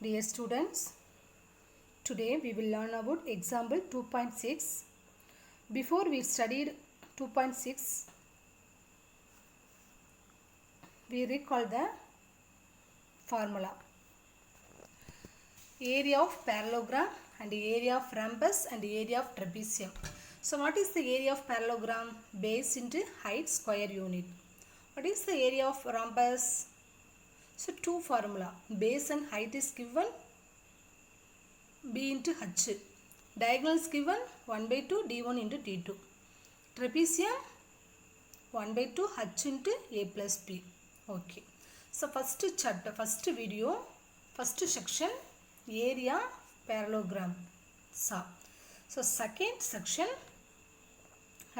Dear students, today we will learn about example 2.6. Before we studied 2.6, we recall the formula. Area of parallelogram and area of rhombus and area of trapezium. So what is the area of parallelogram? Base into height square unit. What is the area of rhombus? So two formula. Base and height is given b into h. Diagonal is given 1 by 2 d1 into d2. Trapezium 1 by 2 h into a plus b. Okay. So first chapter, first video, first section area parallelogram. So second section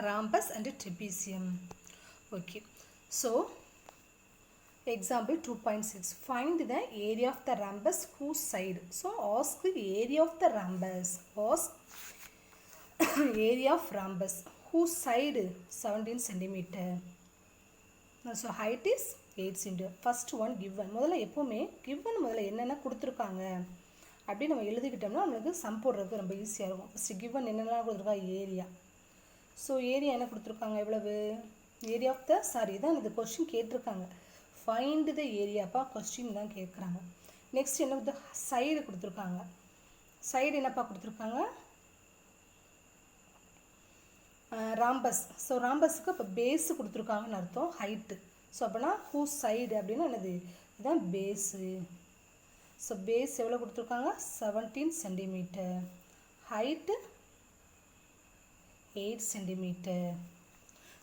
rhombus and trapezium. Okay. So example 2.6. Find the area of the rhombus whose side. So ask the area of the rhombus. Ask area of rhombus whose side 17 centimeter. So height is 8 centimeter. First one given. முதல்ல எப்பவுமே given முதல்ல என்னென்ன கொடுத்துருக்காங்க அப்படி நம்ம எழுதிக்கிட்டோம்னா நமக்கு some போடுறதுக்கு ரொம்ப ஈஸியாக இருக்கும். ஃபஸ்ட்டு given என்னென்னலாம் கொடுத்துருக்காங்க ஏரியா. ஸோ ஏரியா என்ன கொடுத்துருக்காங்க எவ்வளவு ஏரியா ஆஃப் த இதான் இந்த கொஸ்டின் கேட்டிருக்காங்க. ஃபைண்ட் த ஏரியாப்பா கொஸ்டின் தான் கேட்குறாங்க. நெக்ஸ்ட் என்ன சைடு கொடுத்துருக்காங்க. சைடு என்னப்பா கொடுத்துருக்காங்க ராம்பஸ். ஸோ ராம்பஸுக்கு இப்போ பேஸு கொடுத்துருக்காங்கன்னு அர்த்தம் ஹைட்டு. ஸோ அப்போனா ஹூ சைடு அப்படின்னா என்னது இதுதான் பேஸு. ஸோ பேஸ் எவ்வளோ கொடுத்துருக்காங்க 17 centimetre. Height 8 centimetre.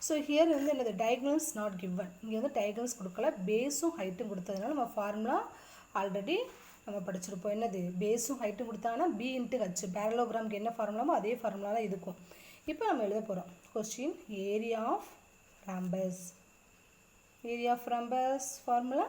So here வந்து என்னது டயக்னல்ஸ் நாட் கிவன். இங்கே வந்து டயக்னல்ஸ் கொடுக்கல, பேஸும் ஹைட்டும் கொடுத்ததுனால நம்ம ஃபார்முலா ஆல்ரெடி நம்ம படிச்சிருப்போம். என்னது பேஸும் ஹைட்டும் கொடுத்தாங்கன்னா பி இன்ட்டு ஹச். பேரலோகிராமுக்கு என்ன ஃபார்முலாமோ அதே ஃபார்முலா தான் இருக்கும். இப்போ நம்ம எழுத போகிறோம் question area of rhombus. Area of rhombus formula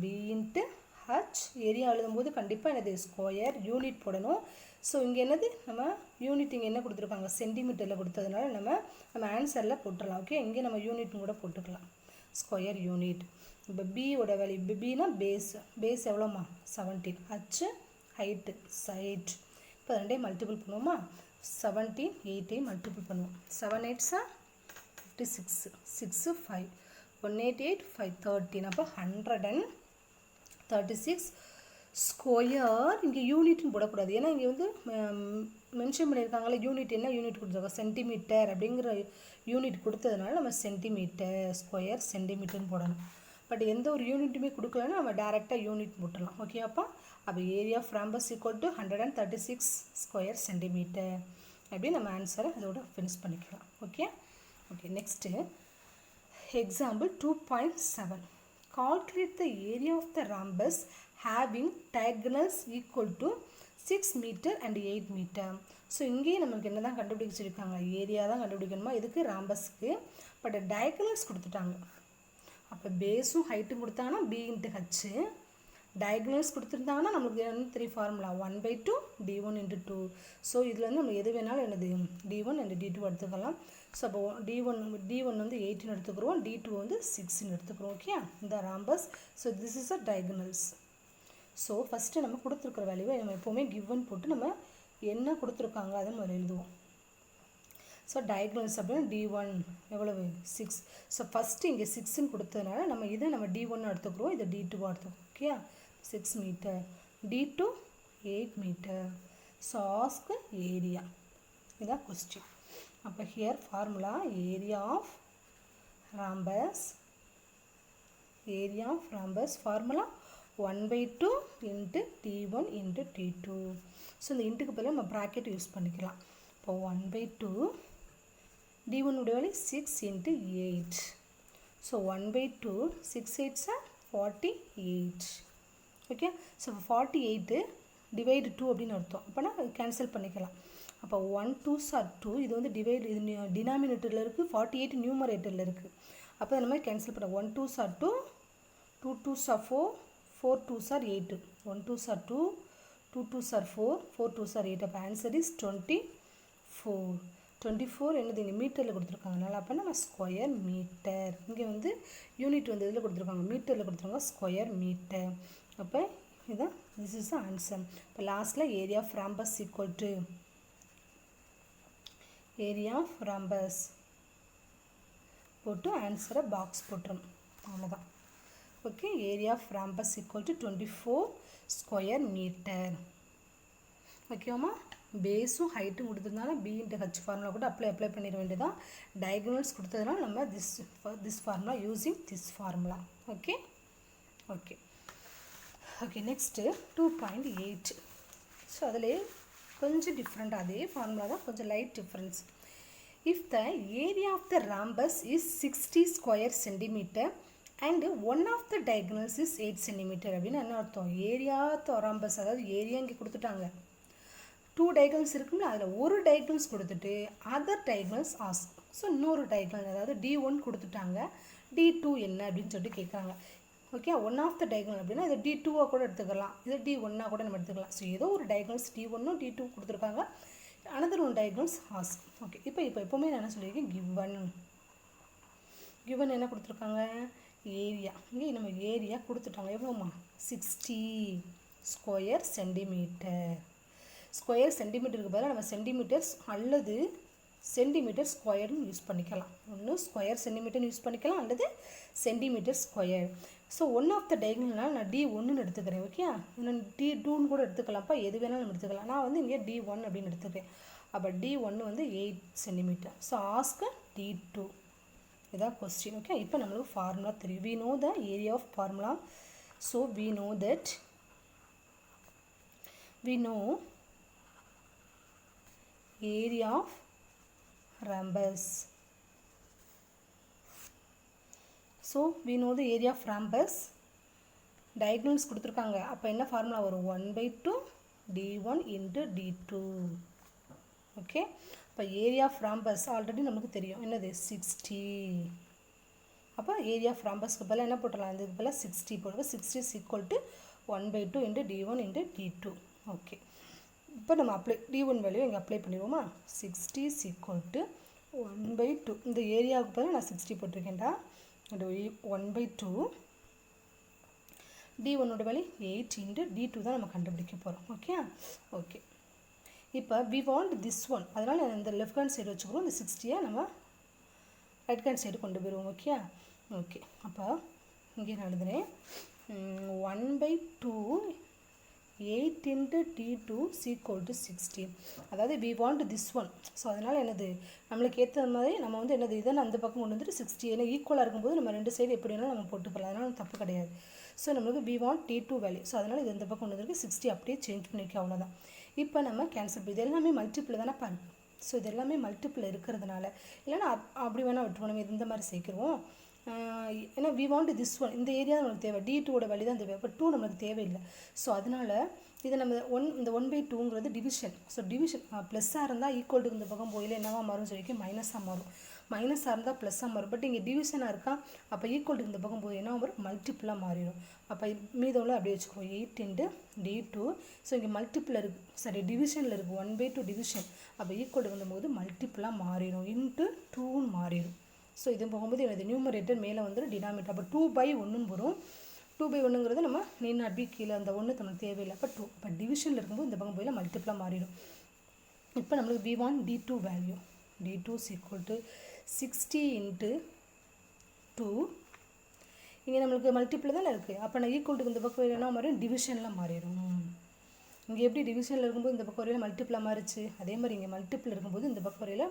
b into h. Area எழுதும்போது கண்டிப்பாக என்னது ஸ்கொயர் யூனிட் போடணும். ஸோ இங்கே என்னது நம்ம யூனிட் இங்கே என்ன கொடுத்துருக்காங்க சென்டிமீட்டரில் கொடுத்ததுனால நம்ம ஆன்சரில் போட்டுடலாம். ஓகே, இங்கே நம்ம யூனிட்னு கூட போட்டுக்கலாம் ஸ்கொயர் யூனிட். இப்போ பியோட வேல்யூ இப்போ பினா பேஸ் எவ்வளோமா 17. H height side. இப்போ ரெண்டையும் மல்டிபிள் பண்ணுவோமா 17 8ஐயும் மல்டிபிள் பண்ணுவோம். 7 8 56 6 5 188 5 13. அப்போ 136 ஸ்கொயர். இங்கே யூனிட்னு போடக்கூடாது, ஏன்னா இங்கே வந்து மென்ஷன் பண்ணியிருக்காங்களே யூனிட் என்ன யூனிட் கொடுத்துருக்கோம் சென்டிமீட்டர் அப்படிங்கிற யூனிட் கொடுத்ததுனால நம்ம சென்டிமீட்டர் ஸ்கொயர் சென்டிமீட்டர்னு போடணும். பட் எந்த ஒரு யூனிட்டுமே கொடுக்கலன்னா நம்ம டேரெக்டாக யூனிட் போட்டுடலாம். ஓகேப்பா. அப்போ area of rhombus equal to 136 square centimetre. அப்படி நம்ம ஆன்சரை அதோட ஃபினிஷ் பண்ணிக்கலாம். Okay okay. Next example 2.7. Calculate the area of the rhombus having diagonals equal to 6 meter and 8 meter. So இங்கேயே நம்மளுக்கு என்ன தான் கண்டுபிடிச்சிருக்காங்க ஏரியா தான் கண்டுபிடிக்கணுமா இதுக்கு ராம்பஸ்க்கு. பட் டயகனல்ஸ் கொடுத்துட்டாங்க. அப்போ பேஸும் ஹைட்டும் கொடுத்தாங்கன்னா பி இன்ட்டு ஹச்சு. டயகனல்ஸ் கொடுத்துருந்தாங்கன்னா நம்மளுக்கு என்ன 3 formula 1 by 2 d1 into 2. So இதில் வந்து நம்ம எது வேணாலும் என்னது d1 and d2 எடுத்துக்கலாம். ஸோ அப்போ d1 வந்து 18 எடுத்துக்கிறோம், d2 வந்து 6 எடுத்துக்கிறோம். ஓகே, இந்த rhombus. So this is a diagonals. So first நம்ம கொடுத்துருக்குற வேல்யூவை நம்ம எப்போவுமே கிவன் போட்டு நம்ம என்ன கொடுத்துருக்காங்க அதை நம்ம எழுதுவோம். ஸோ டயகனல்ஸ் அப்படின்னா d1 எவ்வளவு 6. ஸோ ஃபஸ்ட்டு இங்கே 6ன்னு கொடுத்ததுனால நம்ம இதை நம்ம d1 எடுத்துக்கிறோம், இதை d2 எடுத்துக்கிறோம். ஓகே, 6 மீட்டர், d2 8 மீட்டர். So ask area. இதுதான் கொஸ்டின். அப்போ here formula area of rhombus formula 1 by 2 into t1 into t2. So இந்த இன்ட்டுக்கு பதிலாக நம்ம ப்ராக்கெட் யூஸ் பண்ணிக்கலாம். இப்போ 1 by 2 d1 உடைய value 6 into 8. So 1 by 2 6 8s 48. Okay, so 48 divide 2 அப்படின்னு அர்த்தம். அப்போனா கேன்சல் பண்ணிக்கலாம். அப்போ 1 2s are 2. இது வந்து டிவைடு இது டினாமினேட்டரில் இருக்குது, 48 நியூமரேட்டரில் இருக்குது. அப்போ இந்த மாதிரி கேன்சல் பண்ண 1 2s are 2 2 2s are 4 4 2s are 8. 1 2s are 2 2 2s are 4 4 2s are 8. அப்போ ஆன்சர் இஸ் 24. 24 என்னது இங்கே மீட்டரில் கொடுத்துருக்காங்கனால அப்போ நம்ம ஸ்கொயர் மீட்டர். இங்கே வந்து யூனிட் வந்து இதில் கொடுத்துருக்காங்க மீட்டரில் கொடுத்துருக்காங்க ஸ்கொயர் மீட்டர். அப்போ இதுதான் திஸ் இஸ் த ஆன்சர். இப்போ லாஸ்ட்டில் area of rhombus equal to area of rhombus போட்டு ஆன்சரை பாக்ஸ் போட்டுரும். அவ்வளோதான். Okay, area of rhombus equal to 24 square metre. ஓகேவாம்மா, பேஸும் ஹைட்டும் கொடுத்துருந்தாலும் பி இன்ட்டு ஹச் ஃபார்முலா கூட அப்ளை பண்ணிட வேண்டியதான். டயகனல்ஸ் கொடுத்ததுனால நம்ம this formula using this formula. Okay okay okay next 2.8. So அதில் கொஞ்சம் டிஃப்ரெண்ட், அதே ஃபார்முலா தான், கொஞ்சம் light difference. If the area of the rhombus is 60 square centimetre and one of the diagonals is 8 centimetre அப்படின்னு என்ன அர்த்தம்? ஏரியா ஆஃப் த ரம்பஸ், அதாவது area இங்கே கொடுத்துட்டாங்க, 2 டயகனல்ஸ் இருக்குங்களா, அதில் ஒரு டயகனல்ஸ் கொடுத்துட்டு அதர் டயகனல்ஸ் ஆஸ்க். ஸோ இன்னொரு டயகனல், அதாவது D1 கொடுத்துட்டாங்க, D2 என்ன அப்படின்னு சொல்லிட்டு கேட்குறாங்க. Okay, one of the diagonal அப்படின்னா இதை D2 கூட எடுத்துக்கலாம், இதை D1 கூட நம்ம எடுத்துக்கலாம். ஸோ ஏதோ ஒரு டயகனல்ஸ் D1 D2 கொடுத்துருக்காங்க, another one diagonals ask. Okay, இப்போ எப்போவுமே நான் என்ன சொல்லியிருக்கேன், கிவன் என்ன கொடுத்துருக்காங்க, ஏரியா. இங்கே நம்ம ஏரியா கொடுத்துட்டாங்க, எவ்வளோமா 60 ஸ்கொயர் சென்டிமீட்டர். ஸ்கொயர் சென்டிமீட்டருக்கு பதிலாக நம்ம சென்டிமீட்டர்ஸ் அல்லது சென்டிமீட்டர் ஸ்கொயர்னு யூஸ் பண்ணிக்கலாம். ஒன்று ஸ்கொயர் சென்டிமீட்டர்னு யூஸ் பண்ணிக்கலாம் அல்லது centimetre square. So one of the டயகனல்னால் நான் D1 எடுத்துக்கிறேன். ஓகே, நான் D2 கூட எடுத்துக்கலாம்ப்பா, எது வேணாலும் நம்ம எடுத்துக்கலாம். நான் வந்து இங்கே D1 அப்படின்னு எடுத்துக்கிறேன். அப்போ D1 வந்து 8 சென்டிமீட்டர். So ask D2. இதான் கொஸ்டின். ஓகே, இப்போ நம்மளுக்கு ஃபார்முலா தெரியும். We know the area of formula. So we know that we know area of rhombus. So we know the area of rhombus. Diagonals கொடுத்துருக்காங்க, அப்போ என்ன formula வரும், 1/2 D1 into D2. Okay, இப்போ area of ரம்பஸ் already நமக்கு தெரியும், என்னது 60. அப்போ area of ரம்பஸ்க்கு பதிலாக என்ன போட்டலாம், இதுக்கு பதிலாக 60 போடுவோம். 60 is equal to 1/2 into D1 into D2. Okay, இப்போ நம்ம D1 வேல்யூ இங்கே அப்ளை பண்ணிடுவோமா. 60 is equal to 1/2. இந்த ஏரியாவுக்கு பதிலாக நான் 60 போட்டிருக்கேன்டா. 1/2 D1 வேல்யூ 8 into D2 தான் நம்ம கண்டுபிடிக்க போகிறோம். ஓகே ஓகே, இப்போ we want this one, அதனால் இந்த லெஃப்ட் ஹேண்ட் சைடு வச்சுக்கிறோம், இந்த 60 நம்ம ரைட் ஹேண்ட் சைடு கொண்டு போயிடுவோம். ஓகே ஓகே, அப்போ இங்கே நான் எழுதுகிறேன் 1/2 8 into D2 is equal to 60. அதாவது we want this one. So அதனால் என்னது, நம்மளுக்கு ஏற்ற மாதிரி நம்ம வந்து என்னது, இதை அந்த பக்கம் கொண்டு வந்துட்டு 60, ஏன்னா ஈக்குவலாக இருக்கும்போது நம்ம ரெண்டு சைடு எப்படி வேணாலும் நம்ம போட்டுக்கலாம், அதனால் தப்பு கிடையாது. ஸோ நம்மளுக்கு we want D2 value. So அதனால் இது இந்த பக்கம் கொண்டு வந்துருக்கு, 60 அப்படியே சேஞ்ச் பண்ணிக்க, அவ்வளோதான். இப்போ நம்ம கேன்சல் பண்ணி, இது எல்லாமே மல்டிப்பிள் தானே பாருங்க. ஸோ இது எல்லாமே மல்டிப்பிள் இருக்கிறதுனால, இல்லைன்னா அப்படி வேணால் விட்டுருவோம், நம்ம இந்த மாதிரி சேர்க்குறோம். ஏன்னா வி வாண்ட் திஸ் ஒன், இந்த ஏரியா நம்மளுக்கு தேவை, D2 வேல்யூ தான் தேவை, இப்போ 2 நம்மளுக்கு தேவையில்லை. ஸோ அதனால் இதை நம்ம இந்த 1/2ங்கிறது டிவிஷன். ஸோ டிவிஷன் ப்ளஸ்ஸாக இருந்தால் ஈக்குவல் டு இந்த பக்கம் போயில என்னவாக மாறும் சொல்லிக்க, மைனஸாக மாறும். மைனஸாக இருந்தால் ப்ளஸ்ஸாக மாறும். பட் இங்கே டிவிஷனாக இருக்கா, அப்போ ஈக்குவல் டு இந்த பக்கம் போய் என்ன வரும், மல்டிப்பிளாக மாறிடும். அப்போ மீதம்ல அப்படியே வச்சுக்கிறோம் 8 into D2. ஸோ இங்கே மல்டிப்பிள் இருக்குது, சரி டிவிஷனில் இருக்குது, 1/2 டிவிஷன். அப்போ ஈக்குவல் டு வந்தபோது மல்டிப்பிளாக மாறிடும், இன்ட்டு 2ன்னு மாறிடும். ஸோ இது போகும்போது எனது நியூமரேட்டர் மேலே வந்துடும், டினாமினேட்டர் அப்போ 2/1 வரும். 2/1ங்கிறது நம்ம நீட் நாட் பி, கீழே அந்த 1 நமக்கு தேவையில்லை. அப்போ 2, இப்போ டிவிஷனில் இருக்கும்போது இந்த பக்கம் போயில மல்டிப்ளாக மாறிடும். இப்போ நம்மளுக்கு we want D2 value. D2 is equal to 60 into 2. இங்கே நம்மளுக்கு மல்டிப்பிள் தானே இருக்குது, அப்போ நான் ஈக்குவல் டு இந்த பக்கம் என்ன மாறிடும், டிவிஷனில் மாறிடும். இங்கே எப்படி டிவிஷனில் இருக்கும்போது இந்த பக்கம் வரையில் மல்டிப்பிளாக மாறிச்சு, அதே மாதிரி இங்கே மல்டிப்பிள் இருக்கும்போது இந்த பக்கம் வரையில்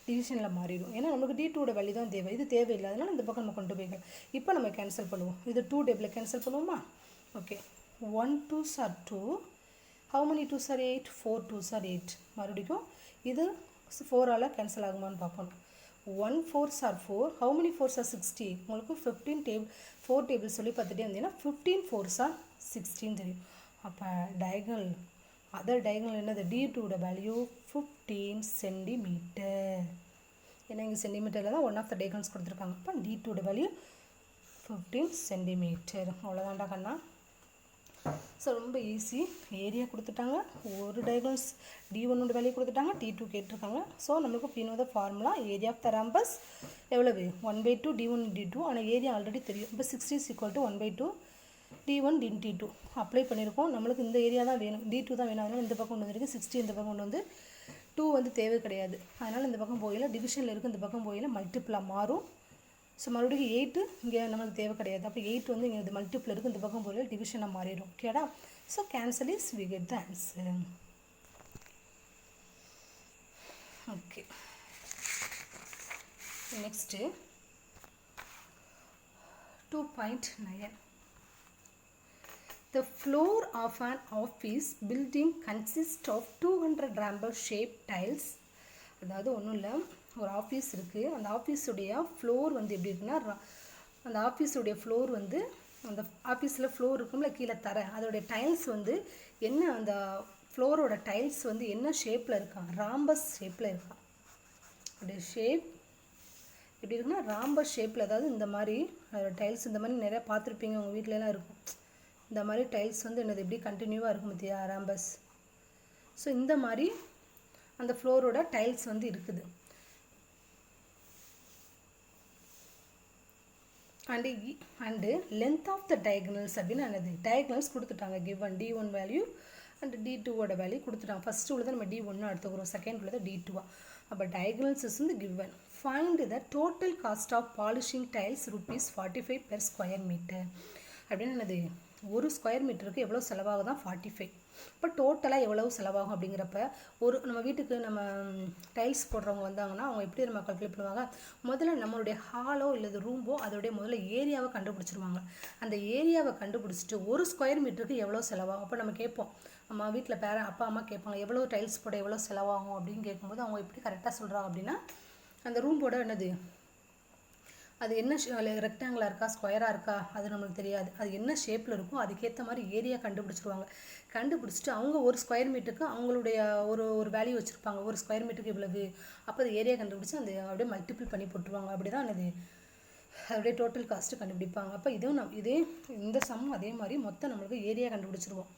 டிவிஷனில் மாறிடும். ஏன்னா நமக்கு D2 வேல்யூ தான் தேவை, இது தேவையில்லை, அதனால் இந்த பக்கம் நம்ம கொண்டு போய்க்கலாம். இப்போ நம்ம கேன்சல் பண்ணுவோம், இது 2 டேபிளில் கேன்சல் பண்ணுவோமா. Okay, 1 2s are 2. How many 2s are 8? 4 2s are 8. மறுபடியும் இது 4ஆல் கேன்சல் ஆகுமான்னு பார்ப்போம். 1 4s are 4. How many 4s are 60? உங்களுக்கு 4 டேபிள் சொல்லி பார்த்துட்டே இருந்தீங்கன்னா 15 4s are 16 தெரியும். அப்போ டயகனல், அதர் டயகனல் என்னது, D2 வேல்யூ 15 சென்டிமீட்டர். ஏன்னா இங்கே சென்டிமீட்டரில் தான் ஒன் ஆஃப் த டயகனல்ஸ் கொடுத்துருக்காங்க. அப்போ D2 வேல்யூ 15 சென்டிமீட்டர். அவ்வளோதான்டா கண்ணா. ஸோ ரொம்ப ஈஸி, ஏரியா கொடுத்துட்டாங்க, ஒரு டயகனல்ஸ் D1 வேல்யூ கொடுத்துட்டாங்க, D2 கேட்டிருக்காங்க. ஸோ நம்மளுக்கு we know the formula area of the rhombus எவ்வளவு, 1/2 D1 D2. ஆனால் ஏரியா ஆல்ரெடி தெரியும். இப்போ 60 is equal to 1/2 D1 D2 apply பண்ணியிருக்கோம். நம்மளுக்கு இந்த ஏரியா தான் வேணும், D2 தான் வேணும். அதனால் இந்த பக்கம் கொண்டு வந்துருக்கு 60, இந்த பக்கம் கொண்டு வந்து 2 வந்து தேவை கிடையாது. அதனால் இந்த பக்கம் போயில டிவிஷனில் இருக்குது, இந்த பக்கம் போயில மல்டிப்பிளாக மாறும். ஸோ மறுபடியும் 8 இங்கே நம்மளுக்கு தேவை கிடையாது. அப்போ 8 வந்து இங்கே இது மல்டிப்பிள் இருக்குது, இந்த பக்கம் போயில டிவிஷனாக மாறிடும். ஓகேடா? So cancel is we get the answer. Okay, next 2.9. The floor of an office building consists of 200 ramber shaped tiles. அதாவது ஒன்றும் இல்லை, ஒரு ஆஃபீஸ் இருக்குது. அந்த ஆஃபீஸுடைய ஃப்ளோர் வந்து எப்படி இருக்குன்னா, அந்த ஆஃபீஸுடைய ஃப்ளோர் வந்து அந்த ஆஃபீஸில் ஃப்ளோர் இருக்கும்ல கீழே தர, அதோடைய டைல்ஸ் வந்து என்ன, அந்த ஃப்ளோரோட டைல்ஸ் வந்து என்ன ஷேப்பில் இருக்கான், ராம்பஸ் ஷேப்பில் இருக்கான். அதோடைய ஷேப் எப்படி இருக்குன்னா ராம்பஸ் ஷேப்பில், அதாவது இந்த மாதிரி டைல்ஸ் இந்த மாதிரி நிறையா பார்த்துருப்பீங்க உங்கள் வீட்டிலலாம் இருக்கும். இந்த மாதிரி டைல்ஸ் வந்து என்னது எப்படி கண்டினியூவாக இருக்கும் பார்த்தியா, ராம்பஸ். ஸோ இந்த மாதிரி அந்த ஃப்ளோரோட டைல்ஸ் வந்து இருக்குது. And length of the diagonals அப்படின்னு என்னது, டயகனல்ஸ் கொடுத்துட்டாங்க. கிவன் D1 வேல்யூ அண்ட் D2ஓட வேல்யூ கொடுத்துட்டாங்க. ஃபஸ்ட்டு உள்ளதை நம்ம D1 எடுத்துக்கிறோம், செகண்ட் உள்ளதை D2. அப்போ டயகனல்ஸ் இஸ் வந்து given. Find the total cost of polishing tiles ₹45 per square meter. அப்படின்னு என்னது, ஒரு ஸ்கொயர் மீட்டருக்கு எவ்வளோ செலவாகுதான் 45. இப்போ டோட்டலாக எவ்வளவு செலவாகும் அப்படிங்கிறப்ப, ஒரு நம்ம வீட்டுக்கு நம்ம டைல்ஸ் போடுறவங்க வந்தாங்கன்னா அவங்க எப்படி நம்ம கால்குலேட் பண்ணுவாங்க, முதல்ல நம்மளுடைய ஹாலோ இல்லை ரூம்போ அதோடைய முதல்ல ஏரியாவை கண்டுபிடிச்சிருவாங்க. அந்த ஏரியாவை கண்டுபிடிச்சிட்டு ஒரு ஸ்கொயர் மீட்டருக்கு எவ்வளோ செலவாகும். அப்போ நம்ம கேட்போம், நம்ம வீட்டில் அப்பா அம்மா கேட்பாங்க எவ்வளோ டைல்ஸ் போட எவ்வளோ செலவாகும் அப்படின்னு கேட்கும்போது அவங்க எப்படி கரெக்டாக சொல்கிறாங்க அப்படின்னா, அந்த ரூம்போட என்னது, அது என்ன ரெக்டாங்கிளாக இருக்கா ஸ்கொயராக இருக்கா அது நம்மளுக்கு தெரியாது. அது என்ன ஷேப்பில் இருக்கோ அதுக்கேற்ற மாதிரி ஏரியா கண்டுபிடிச்சிருவாங்க. கண்டுபிடிச்சிட்டு அவங்க ஒரு ஸ்கொயர் மீட்டருக்கு அவங்களுடைய ஒரு வேல்யூ வச்சுருப்பாங்க, ஒரு ஸ்கொயர் மீட்டருக்கு இவ்வளவு. அப்போ அது ஏரியா கண்டுபிடிச்சி அந்த அப்படியே மல்டிபிள் பண்ணி போட்டுருவாங்க. அப்படி தான் அது அப்படியே டோட்டல் காஸ்ட்டு கண்டுபிடிப்பாங்க. அப்போ இதே இந்த சம்மும் அதே மாதிரி மொத்தம் நம்மளுக்கு ஏரியா கண்டுபிடிச்சிருவோம்.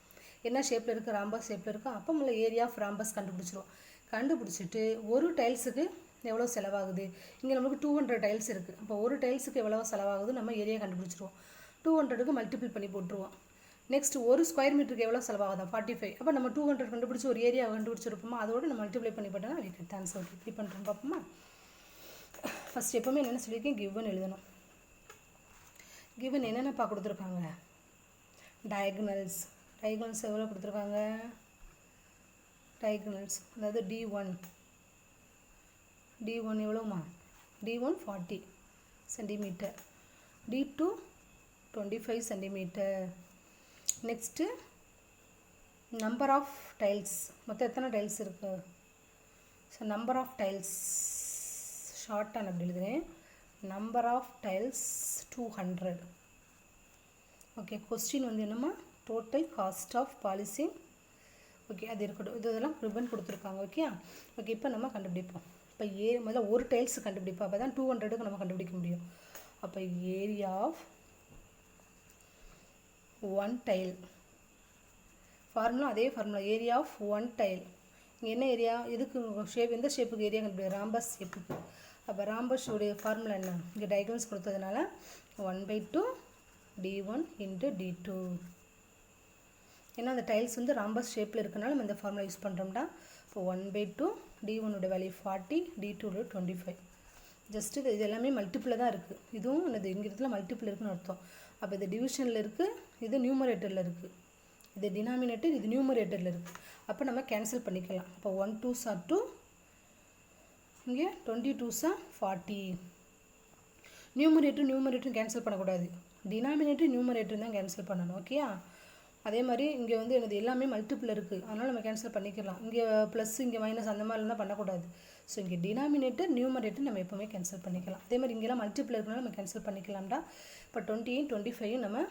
என்ன ஷேப்பில் இருக்குது, ராம்பஸ் ஷேப்பில் இருக்கா, அப்போ நம்மள ஏரியா ஆஃப் ராம்பஸ் கண்டுபிடிச்சிருவோம். கண்டுபிடிச்சிட்டு ஒரு டைல்ஸுக்கு எவ்வளோ செலவாகுது, இங்கே நம்மளுக்கு 200 டைல்ஸ் இருக்குது. அப்போ ஒரு டைல்ஸுக்கு எவ்வளோ செலவாகுது நம்ம ஏரியா கண்டுபிடிச்சிருவோம். 200க்கு மல்டிபிள் பண்ணி போட்டுருவோம். நெக்ஸ்ட் ஒரு ஸ்கொயர் மீட்டருக்கு எவ்வளோ செலவாகுதா 45. அப்போ நம்ம 200 கண்டுபிடிச்சி ஒரு ஏரியாவை கண்டுபிடிச்சிருப்போமா, அதோடு நம்ம மல்டிப்ளை பண்ணி போட்டோம்னா அதுக்கு ஆன்சர். இப்படி பண்ணுறோம் பார்ப்போமா. ஃபஸ்ட் எப்போவுமே என்னென்ன சொல்லியிருக்கேன், கிவன் எழுதணும். கிவன் என்னென்னப்பா கொடுத்துருக்காங்க, டயகனல்ஸ் எவ்வளோ கொடுத்துருக்காங்க, டயகனல்ஸ் அதாவது D1 எவ்வளோமா, D1 40 centimetre, D2 25 centimetre. Next number of tiles, மொத்தம் எத்தனை டைல்ஸ் இருக்குது. ஸோ நம்பர் ஆஃப் டைல்ஸ் ஷார்ட்டாக அப்படி எழுதுகிறேன், number of tiles 200. Okay, question வந்து என்னம்மா, total cost of polishing. Okay, அது இருக்கட்டும், இதெல்லாம் ரிப்பன் கொடுத்துருக்காங்க. ஓகே, இப்போ நம்ம கண்டுபிடிப்போம். இப்போ முதல்ல ஒரு டைல்ஸ் கண்டுபிடிப்போம், அப்போ தான் 200க்கு நம்ம கண்டுபிடிக்க முடியும். அப்போ area of one tile, formula அதே formula, area of one tile. இங்கே என்ன ஏரியா, எதுக்கு ஷேப், எந்த ஷேப்புக்கு ஏரியா கண்டுபிடிக்கும், ராம்பஸ் ஷேப்புக்கு. அப்போ ராம்பஸ் உடைய ஃபார்முலா என்ன, இங்கே டயகனல்ஸ் கொடுத்ததுனால 1/2 D1 × D2. ஏன்னா அந்த டைல்ஸ் வந்து ராம்பஸ் ஷேப்பில் இருக்கனால நம்ம இந்த ஃபார்முலா யூஸ் பண்ணுறோம்டா. இப்போ 1/2 D1 வேல்யூ 40, D2 25. ஜஸ்ட்டு இது எல்லாமே மல்டிப்பிளில் தான் இருக்குது. இதுவும் என்னது, இங்கே இடத்துல மல்டிப்பிள் இருக்குன்னு அர்த்தம். அப்போ இது டிவிஷனில் இருக்குது, இது நியூமரேட்டரில் இருக்குது. இது டினாமினேட்டர், இது நியூமரேட்டரில் இருக்குது. அப்போ நம்ம கேன்சல் பண்ணிக்கலாம். அப்போ 1 2s are 2, இங்கே 22s are 40. நியூமரேட்டரும் கேன்சல் பண்ணக்கூடாது, டினாமினேட்டர் நியூமரேட்டர் தான் கேன்சல் பண்ணணும். ஓகேயா. அதே மாதிரி இங்கே வந்து எனது எல்லாமே மல்டிப்பிள் இருக்குது, அதனால் நம்ம கேன்சல் பண்ணிக்கலாம். இங்கே ப்ளஸ் இங்கே மைனஸ் அந்த மாதிரிலாம் பண்ணக்கூடாது. ஸோ இங்கே டினாமினேட்டர் நியூமரேட்டர் நம்ம எப்போவுமே கேன்சல் பண்ணிக்கலாம். அதே மாதிரி இங்கெல்லாம் மல்டிப்பிள் இருக்குனால நம்ம கேன்சல் பண்ணிக்கலாம்டா. இப்போ 20 25 நம்ம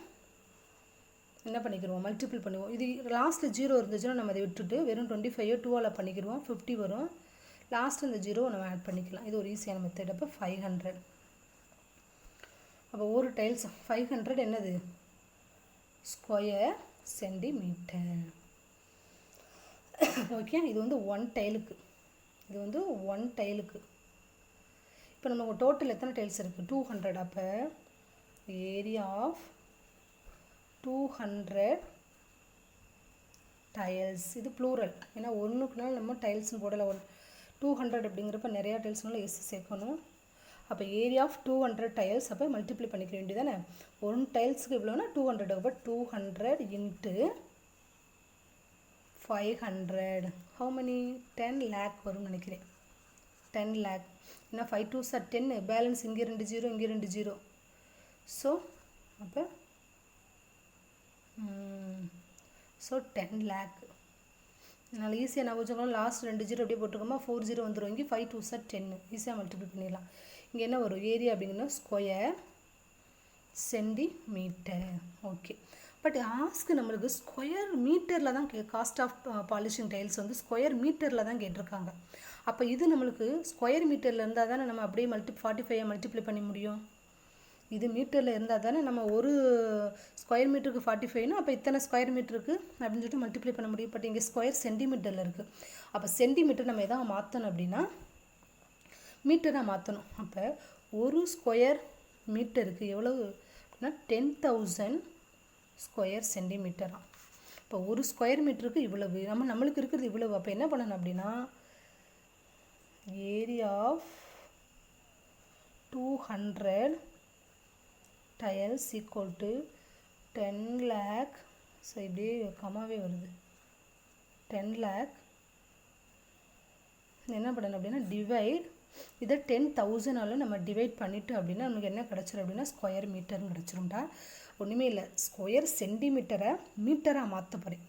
என்ன பண்ணிக்கிடுவோம், மல்டிபிள் பண்ணுவோம். இது லாஸ்ட்டில் 0 இருந்துச்சுன்னா நம்ம அதை விட்டுட்டு வெறும் 25 2ஆல் பண்ணிக்கிடுவோம், 50 வரும். லாஸ்ட்டு இந்த 0 நம்ம ஆட் பண்ணிக்கலாம். இது ஒரு ஈஸியான மெத்தட். அப்போ 500. அப்போ ஒரு டைல்ஸ் 500 என்னது, ஸ்கொயர் சென்டிமீட்டர். ஓகே, இது வந்து ஒன் டைலுக்கு, இப்போ நம்ம டோட்டல் எத்தனை டைல்ஸ் இருக்குது, 200. அப்போ ஏரியா ஆஃப் 200 டைல்ஸ். இது ப்ளூரல், ஏன்னா ஒன்றுக்குனால நம்ம டைல்ஸ்னு போடலை. 200 அப்படிங்கிறப்ப நிறையா டைல்ஸ்னால எஸ் சேர்க்கணும். அப்போ ஏரியா ஆஃப் 200 டைல்ஸ், அப்போ மல்டிப்ளை பண்ணிக்க வேண்டியதானே. ஒன் டைல்ஸுக்கு இவ்வளோனா 200. அப்போ 200 இன்ட்டு 500 how many 10 lakh வரும்னு நினைக்கிறேன். 10 lakh. ஏன்னா 5 2s are 10, பேலன்ஸ் இங்கே 2 0 இங்கே 2 0. ஸோ அப்போ 10 lakh. அதனால் ஈஸியாக நான் வச்சுக்கணும். லாஸ்ட் 2 0 அப்படியே போட்டுக்கோமா, 4 0 வந்துடும். இங்கே 5 2s are 10, ஈஸியாக மல்டிப்ளை பண்ணிடலாம். இங்கே என்ன வரும், ஏரியா அப்படிங்கன்னா square centimetre. Okay, but ask நம்மளுக்கு ஸ்கொயர் மீட்டரில் தான் காஸ்ட் ஆஃப் பாலிஷிங் டைல்ஸ் வந்து ஸ்கொயர் மீட்டரில் தான் கேட்டிருக்காங்க. அப்போ இது நம்மளுக்கு ஸ்கொயர் மீட்டரில் இருந்தால் தானே நம்ம அப்படியே 45 மல்டிப்ளை பண்ண முடியும். இது மீட்டரில் இருந்தால் தானே நம்ம ஒரு ஸ்கொயர் மீட்டருக்கு 45னா அப்போ இத்தனை ஸ்கொயர் மீட்டருக்கு அப்படின்னு சொல்லிட்டு மல்டிப்ளை பண்ண முடியும். பட் இங்கே ஸ்கொயர் சென்டிமீட்டரில் இருக்குது. அப்போ சென்டிமீட்டர் நம்ம எதாவது மாற்றணும் அப்படின்னா மீட்டராக மாற்றணும். அப்போ ஒரு ஸ்கொயர் மீட்டருக்கு எவ்வளவு அப்படின்னா 10,000 ஸ்கொயர் சென்டிமீட்டரா. இப்போ ஒரு ஸ்கொயர் மீட்டருக்கு இவ்வளவு, நம்மளுக்கு இருக்கிறது இவ்வளவு. அப்போ என்ன பண்ணணும் அப்படின்னா area of 200 tiles equal to 10 lakh. So இப்படியே கமாவே வருது. 10 lakh என்ன பண்ணணும் அப்படின்னா டிவைட் இதை 10,000ஆல் நம்ம டிவைட் பண்ணிவிட்டு அப்படின்னா நமக்கு என்ன கிடச்சிரும் அப்படின்னா ஸ்கொயர் மீட்டர்னு கிடச்சிரும்டா. ஒன்றுமே இல்லை, ஸ்கொயர் சென்டிமீட்டரை மீட்டராக மாற்ற போகிறேன்.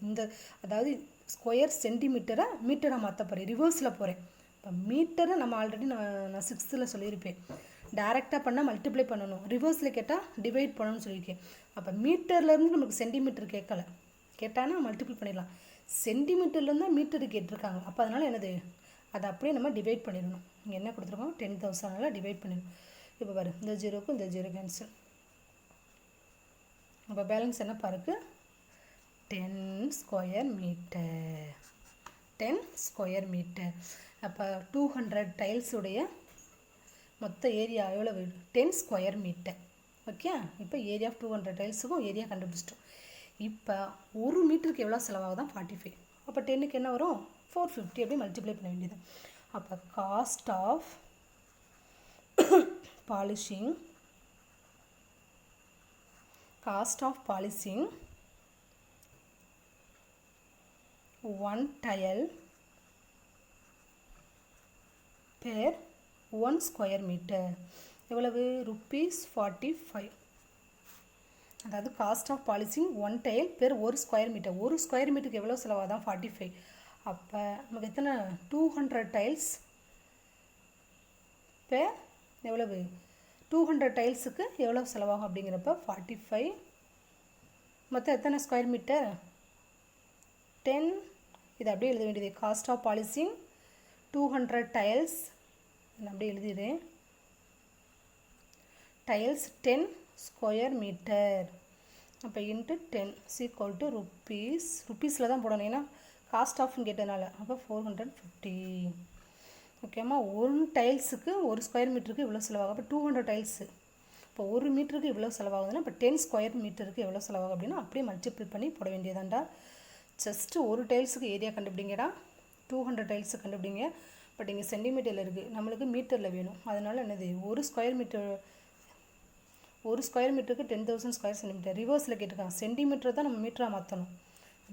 அதாவது ஸ்கொயர் சென்டிமீட்டரை மீட்டராக மாற்ற போகிறேன். ரிவர்ஸில் போகிறேன். இப்போ மீட்டரை நம்ம ஆல்ரெடி நான் 6th சொல்லியிருப்பேன். டைரெக்டாக பண்ணால் மல்டிப்ளை பண்ணணும், ரிவர்ஸில் கேட்டால் டிவைட் பண்ணணும்னு சொல்லியிருக்கேன். அப்போ மீட்டர்லேருந்து நமக்கு சென்டிமீட்டர் கேட்டானா மல்டிப்ளை பண்ணிடலாம். சென்டிமீட்டர்லேருந்து தான் மீட்டர் கேட்டிருக்காங்க. அப்போ அதனால் என்னது, அதை அப்படியே நம்ம டிவைட் பண்ணிடணும். இங்கே என்ன கொடுத்துருக்கோம் 10,000 டிவைட் பண்ணிடணும். இப்போ பாரு, இந்த 0க்கும் இந்த 0 கேன்சல். அப்போ பேலன்ஸ் என்ன பாருக்கு 10 ஸ்கொயர் மீட்டர். 10 square metre. அப்போ 200 டைல்ஸுடைய மொத்த ஏரியா எவ்வளோ 10 ஸ்கொயர் மீட்டர். ஓகே, இப்போ ஏரியா ஆஃப் 200 டைல்ஸுக்கும் ஏரியா கண்டுபிடிச்சிட்டோம். இப்போ ஒரு மீட்டருக்கு எவ்வளோ செலவாகுதான் 45. அப்போ 10க்கு என்ன வரும் 450. அப்படி மல்டிப்ளை பண்ண வேண்டியது. அப்போ cost of polishing 1 tile per 1 square meter எவ்வளவு ₹45. அதாவது cost of polishing 1 tile per 1 square meter. ஒரு ஸ்கொயர் மீட்டருக்கு எவ்வளோ செலவாதான் 45. அப்போ நமக்கு எத்தனை 200 டைல்ஸ் per எவ்வளவு 200 டைல்ஸுக்கு எவ்வளோ செலவாகும் அப்படிங்கிறப்ப 45. மொத்தம் எத்தனை ஸ்கொயர் மீட்டர் 10. இது அப்படியே எழுத வேண்டியது. காஸ்ட் ஆஃப் பாலிஷிங் 200 டைல்ஸ் அப்படியே எழுதிடுறேன். Tiles 10 square metre. அப்போ இன்ட்டு 10 ஈக்குவல் டு ருப்பீஸில் தான் போடணும், ஏன்னா காஸ்ட் ஆஃப்னு கேட்டதுனால. அப்போ 450. ஓகேம்மா, ஒரு டைல்ஸுக்கு ஒரு ஸ்கொயர் மீட்டருக்கு இவ்வளோ செலவாகும். அப்போ 200 டைல்ஸு. இப்போ ஒரு மீட்டருக்கு இவ்வளோ செலவாகுதுன்னா இப்போ 10 ஸ்கொயர் மீட்டருக்கு எவ்வளோ செலவாகும் அப்படின்னா அப்படியே மல்டிப்ளை பண்ணி போட வேண்டியதாண்டா. ஜஸ்ட்டு ஒரு டைல்ஸுக்கு ஏரியா கண்டுபிடிங்கடா. 200 டைல்ஸு கண்டுபிடிங்க. பட் இங்கே சென்டிமீட்டரில் இருக்குது, நம்மளுக்கு மீட்டரில் வேணும். அதனால் என்னது ஒரு ஸ்கொயர் மீட்டருக்கு 10,000 ஸ்கொயர் சென்டிமீட்டர். ரிவர்ஸில் கேட்டிருக்காங்க. சென்டிமீட்டர் தான் நம்ம மீட்டராக மாற்றணும்,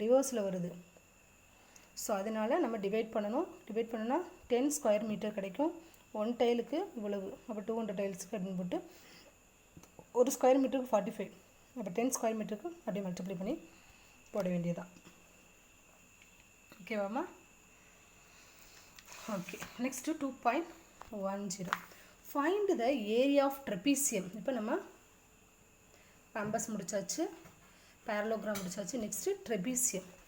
ரிவர்ஸில் வருது. ஸோ அதனால் நம்ம டிவைட் பண்ணணும். டிவைட் பண்ணோன்னா 10 ஸ்கொயர் மீட்டர் கிடைக்கும். 1 டைலுக்கு இவ்வளவு. அப்போ 200 டைல்ஸுக்கு அப்படின்னு போட்டு ஒரு ஸ்கொயர் மீட்டருக்கு 45. அப்போ 10 ஸ்கொயர் மீட்டருக்கு அப்படியே மல்டிப்ளை பண்ணி போட வேண்டியதான். ஓகேவாம்மா? Okay, next 2.10 find the area of trapezium. இப்போ நம்ம ரம்பஸ் முடிச்சாச்சு, பேரலோகிராம் முடிச்சாச்சு. நெக்ஸ்ட்டு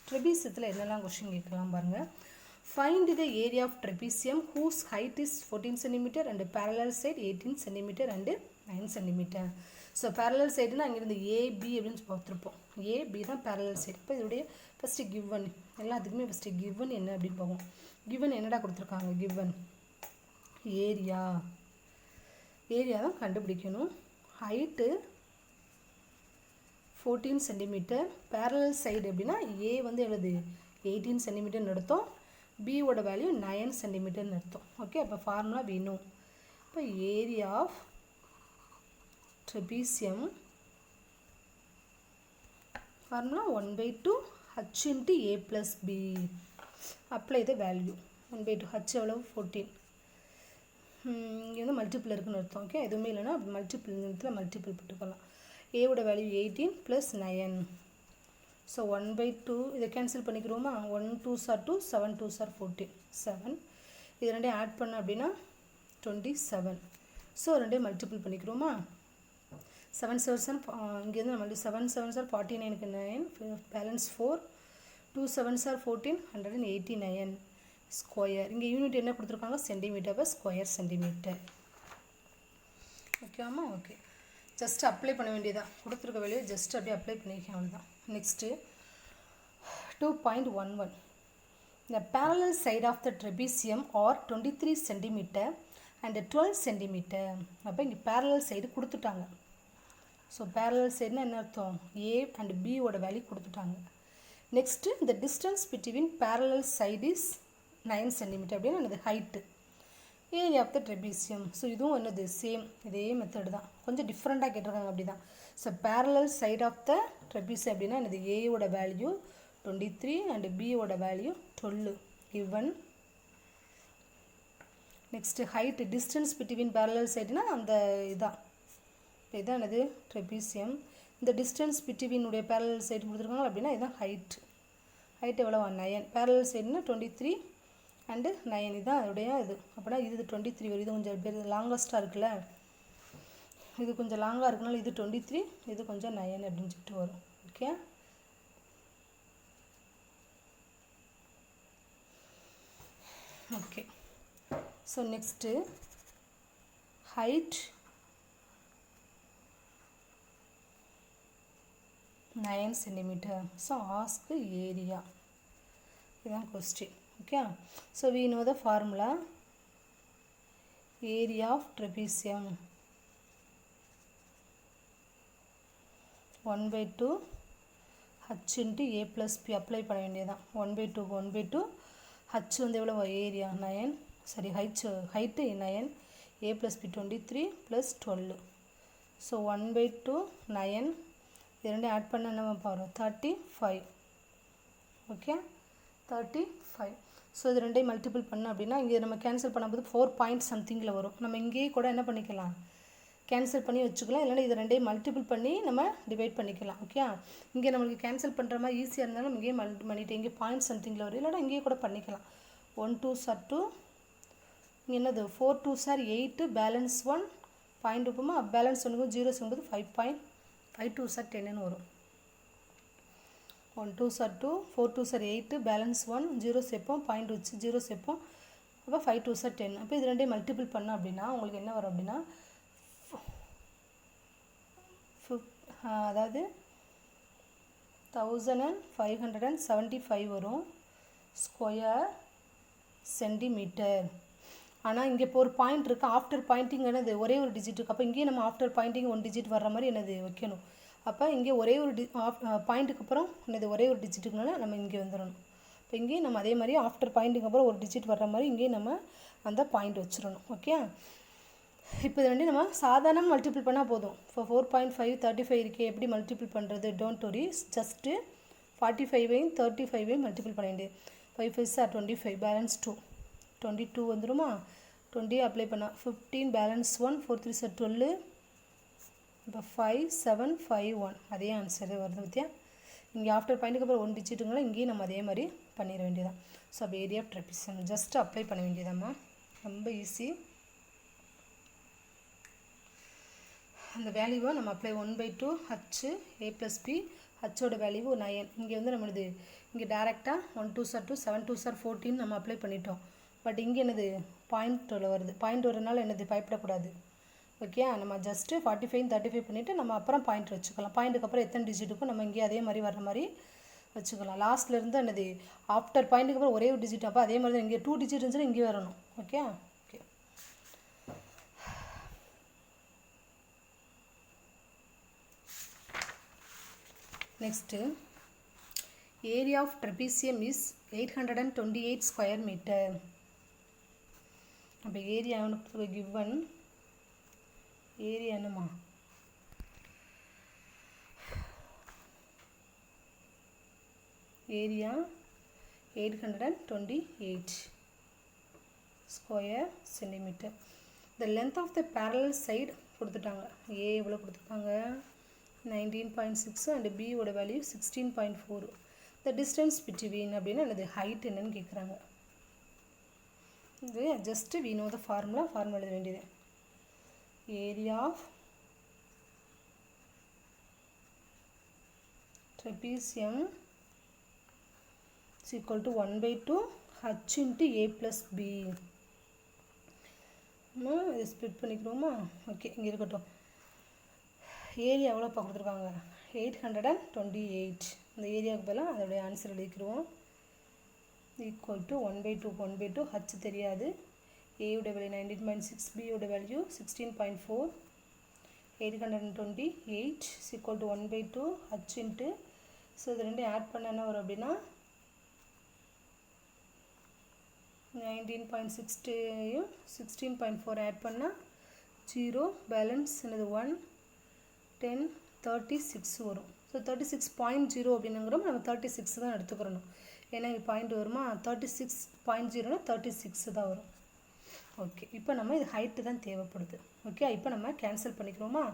ட்ரெபீசியத்தில் என்னெல்லாம் கொஸ்டின் கேட்கலாம் பாருங்கள். Find the area of trapezium whose height is 14 centimetre and parallel side 18 centimetre and 9 centimetre. So parallel சைடுனா அங்கேருந்து ஏபி அப்படின்னு பார்த்துருப்போம். ஏபி தான் பேரலல் சைடு. இப்போ இதோடைய ஃபஸ்ட்டு கிவன், எல்லாத்துக்குமே ஃபஸ்ட்டு கிவன் என்ன அப்படின்னு பார்ப்போம். கிவன் என்னடா கொடுத்துருக்காங்க, கிவன் ஏரியா தான் கண்டுபிடிக்கணும். Height 14 centimetre. பேரலல் சைடு எப்படின்னா ஏ வந்து எழுது 18 சென்டிமீட்டர்னு எடுத்தோம், பியோட வேல்யூ 9 சென்டிமீட்டர்னு எடுத்தோம். ஓகே, அப்போ ஃபார்முலா வேணும். இப்போ area of trapezium formula 1/2 h into a plus b. apply the value 1/2 h எவ்வளவு 14. இங்கே வந்து மல்டிபிள் இருக்குன்னு அர்த்தம். ஓகே, எதுவுமே இல்லைன்னா மல்டிபிள் இடத்துல மல்டிபிள் போட்டுக்கலாம். a ஓட வேல்யூ 18 ப்ளஸ் 9. ஸோ 1/2 இதை cancel பண்ணிக்கிறோமா? 1 2s are 2, 7 2s are 14, 7. இது ரெண்டையும் ஆட் பண்ண அப்படின்னா 27. ஸோ ரெண்டையும் மல்டிபிள் பண்ணிக்கிறோமா? 7 7 இங்கேருந்து நம்ம 7 7 49க்கு 9, பேலன்ஸ் 4, 2 7 14, 189 ஸ்கொயர். இங்கே யூனிட் என்ன கொடுத்துருக்காங்க? Centimetre per square centimetre. ஓகேவாம்மா? ஓகே, ஜஸ்ட் அப்ளை பண்ண வேண்டியதான். கொடுத்துருக்க வேலையை ஜஸ்ட் அப்படியே அப்ளை பண்ணிக்க அவ்வளோதான். Next 2.11. The parallel side of the trapezium are 23 centimeter and 12 centimeter. அப்போ இங்கே parallel side கொடுத்துட்டாங்க. ஸோ பேரலல் சைடுனா என்ன அர்த்தம்? ஏ அண்ட் பியோட வேல்யூ கொடுத்துட்டாங்க. நெக்ஸ்ட்டு இந்த distance between parallel side is 9 centimetre அப்படின்னு என்னது height. Area of the trapezium. So இதுவும் என்னது சேம், இதே மெத்தட் தான், கொஞ்சம் டிஃப்ரெண்ட்டாக கேட்டிருக்காங்க அப்படி தான். So parallel side of the trapezium அப்படின்னா என்னது ஏயோட வேல்யூ 23 அண்ட் பியோட value 12 given. Next height distance between parallel சைடுனா அந்த இதான், இதுதான் என்னது ட்ரெபீசியம். இந்த டிஸ்டன்ஸ் பிட்வீனுடைய பேரலல் சைடு கொடுத்துருக்காங்க அப்படின்னா இதுதான் ஹைட். ஹைட் எவ்வளோ? 9. பேரலல் சைடுனா 23 அண்டு 9. இதுதான் அதோடைய இது. அப்படின்னா இது 23 வரும். இது கொஞ்சம் பேர் லாங்கஸ்ட்டாக இருக்குல்ல, இது கொஞ்சம் லாங்காக இருக்குனால இது 23, இது கொஞ்சம் 9 அப்படின்னு சொல்லிட்டு வரும். Okay, okay. So next height 9 centimeter. So ask area. This is question. Okay. So we know the formula. Area of trapezium 1/2 h into a plus b. apply பண்ண வேண்டியதான். 1/2 1/2 h வந்து எவ்வளவு? ஏரியா 9, சரி height 9, a plus b 23 plus 12. So 1/2 9, இது ரெண்டு add பண்ண நம்ம பாருங்கள் 35. ஓகே, 35. ஸோ இது ரெண்டையும் மல்டிபிள் பண்ண அப்படின்னா இங்கே நம்ம கேன்சல் பண்ணும்போது 4 பாயிண்ட் சம்திங்கில் வரும். நம்ம இங்கேயே கூட என்ன பண்ணிக்கலாம்? கேன்சல் பண்ணி வச்சுக்கலாம். இல்லைன்னா இது ரெண்டையும் மல்டிபிள் பண்ணி நம்ம டிவைட் பண்ணிக்கலாம். ஓகே, இங்கே நம்மளுக்கு கேன்சல் பண்ணுற மாதிரி ஈஸியாக இருந்தாலும் நம்ம இங்கேயே மல்டிபிள் பண்ணிவிட்டு இங்கே பாயிண்ட் சம்திங்கில் வரும். இல்லைனா இங்கேயே கூட பண்ணிக்கலாம். 1 2s are 2, இங்கே என்னது 4 2s are 8, பேலன்ஸ் 1 பாயிண்ட் வைப்போமா? பேலன்ஸ் 1க்கு 0 சொல்லும்போது 5 2s are 10 வரும். 1 2s are 2, 4 2s are 8, balance 1 0 சேர்ப்போம், பாயிண்ட் வச்சு 0 சேர்ப்போம், அப்போ 5 2s are 10. அப்போ இது ரெண்டையும் மல்டிபிள் பண்ணோம் அப்படின்னா உங்களுக்கு என்ன வரும் அப்படின்னா அதாவது 1575 வரும் ஸ்கொயர் சென்டிமீட்டர். ஆனால் இங்கே இப்போ ஒரு பாயிண்ட் இருக்குது. ஆஃப்டர் பாயிண்டிங் என்னது ஒரே ஒரு டிஜிட் இருக்குது. அப்போ இங்கேயே நம்ம ஆஃப்டர் பாயிண்டிங் 1 டிஜிட் வர்ற மாதிரி என்னது வைக்கணும். அப்போ இங்கே ஒரே ஒரு பாயிண்ட்டுக்கு அப்புறம் என்னது ஒரே ஒரு டிஜிட்டுக்குனால நம்ம இங்கே வந்துடணும். இப்போ இங்கேயும் நம்ம அதே மாதிரி ஆஃப்டர் பாயிண்ட்டுக்கு அப்புறம் ஒரு டிஜிட் வர்ற மாதிரி இங்கேயும் நம்ம அந்த பாயிண்ட் வச்சிடணும். ஓகே, இப்போ இது ரெண்டு நம்ம சாதாரண மல்டிபிள் பண்ணால் போதும். இப்போ 4.5 35 இருக்கே, எப்படி மல்டிபிள் பண்ணுறது? டோன்ட் வரி, ஜஸ்ட்டு 45ஐயும் 35ஐயும் மல்டிபிள் பண்ண வேண்டியது. 5 5s are 25, பேலன்ஸ் 2 22 வந்துடுமா? 20 அப்ளை பண்ணால் 15, பேலன்ஸ் 1 4 3s are 12. இப்போ 5 7 5 1 அதே ஆன்சர் வருது பற்றியா? இங்கே ஆஃப்டர் பாயிண்ட்டுக்கு அப்புறம் 1 டிஜிட்டுங்களா இங்கேயும் நம்ம அதே மாதிரி பண்ணிட வேண்டியதான். ஸோ அப்போ area of trapezium just apply பண்ண வேண்டியதாம்மா, ரொம்ப ஈஸி. அந்த வேல்யூவை நம்ம apply 1/2 h a plus b, ஹச்சோட வேல்யூ 9. இங்கே வந்து நம்மளது இங்கே டேரெக்டாக 1 2s are 2, 7 2s are 14 நம்ம அப்ளை பண்ணிட்டோம். பட் இங்கே என்னது பாயிண்ட்டில் வருது. பாயிண்ட் வரனால என்னது பயப்படக்கூடாது. ஓகே, நம்ம ஜஸ்ட்டு 45 35 பண்ணிவிட்டு நம்ம அப்புறம் பாயிண்ட் வச்சுக்கலாம். பாயிண்ட்டுக்கு அப்புறம் எத்தனை டிஜிட்டுக்கும் நம்ம இங்கே அதே மாதிரி வர்ற மாதிரி வச்சுக்கலாம். லாஸ்ட்லேருந்து என்னது ஆஃப்டர் பாயிண்ட்டுக்கு அப்புறம் ஒரே ஒரு டிஜிட், அப்போ அதே மாதிரி தான் இங்கே 2 டிஜிட் இருந்துச்சுன்னா இங்கே வரணும். Okay, okay. Next area of trapezium is 828 square metre. அப்போ ஏரியா கிவன் ஏரியா என்னம்மா area 828 square centimetre. the length of the parallel side கொடுத்துட்டாங்க. A எவ்வளோ கொடுத்துருக்காங்க 19.6 and B ஓட வேல்யூ 16.4. the distance between அப்படின்னா என்னது height என்னன்னு கேட்குறாங்க. இது just we know the formula எழுத வேண்டியது. area of trapezium is equal to 1/2 h into a plus b. இதை ஸ்ப்ளிட் பண்ணிக்கிறோமா? ஓகே, இங்கே இருக்கட்டும். ஏரியா எவ்வளோப்பா கொடுத்துருக்காங்க 828. இந்த ஏரியாவுக்கு பதிலாக அதோடைய ஆன்சர் எழுதிக்கிறோம். ஈக்குவல் டு 1/2 ஹச் தெரியாது. ஏயோட வேல்யூ 19.6, பியோட value 16.4. 828 is equal to 1/2 h into, so இது ரெண்டும் ஆட் பண்ண என்ன வரும் அப்படின்னா 19.6யும் 16.4 ஆட் பண்ணால் 0, பேலன்ஸ் என்னது 1, 10, 36 வரும். ஸோ 36.0 அப்படின்னுங்கிறோம் நம்ம 36 தான் எடுத்துக்கிறோம். ஏன்னா இங்கே பாயிண்ட் வருமா 36.0னா 36 தான் வரும். ஓகே, இப்போ நம்ம இது ஹைட்டு தான் தேவைப்படுது. ஓகே, இப்போ நம்ம கேன்சல் பண்ணிக்கிறோமா?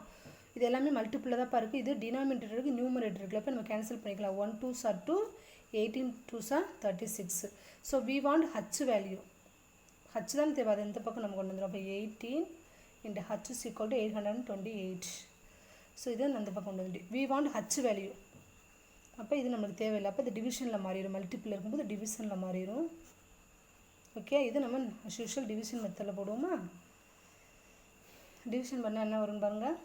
இது எல்லாமே மல்டிப்பிளில் தான் இருக்குது. இது டினாமினேட்டர் இருக்குது, நியூமரேட்டர் இருக்குல்ல. இப்போ நம்ம கேன்சல் பண்ணிக்கலாம். 1 2s are 2, 18 2s are 36. So we want h value. h தான் தேவை, அது இந்த பக்கம் நம்ம கொண்டு வந்துடும். அப்போ 18 into h is equal to 828. So இது அந்த பக்கம் கொண்டு வந்துட்டு we want h வேல்யூ. அப்போ இது நம்மளுக்கு தேவையில்லை. அப்போ இது டிவிஷனில் மாறிடும். மல்டிப்பிள் இருக்கும்போது டிவிஷனில் மாறிடும். ஓகே, இது நம்ம as usual டிவிஷன் மெத்தடில் போடுவோமா? டிவிஷன் பண்ணால் என்ன வரும்னு பாருங்கள்.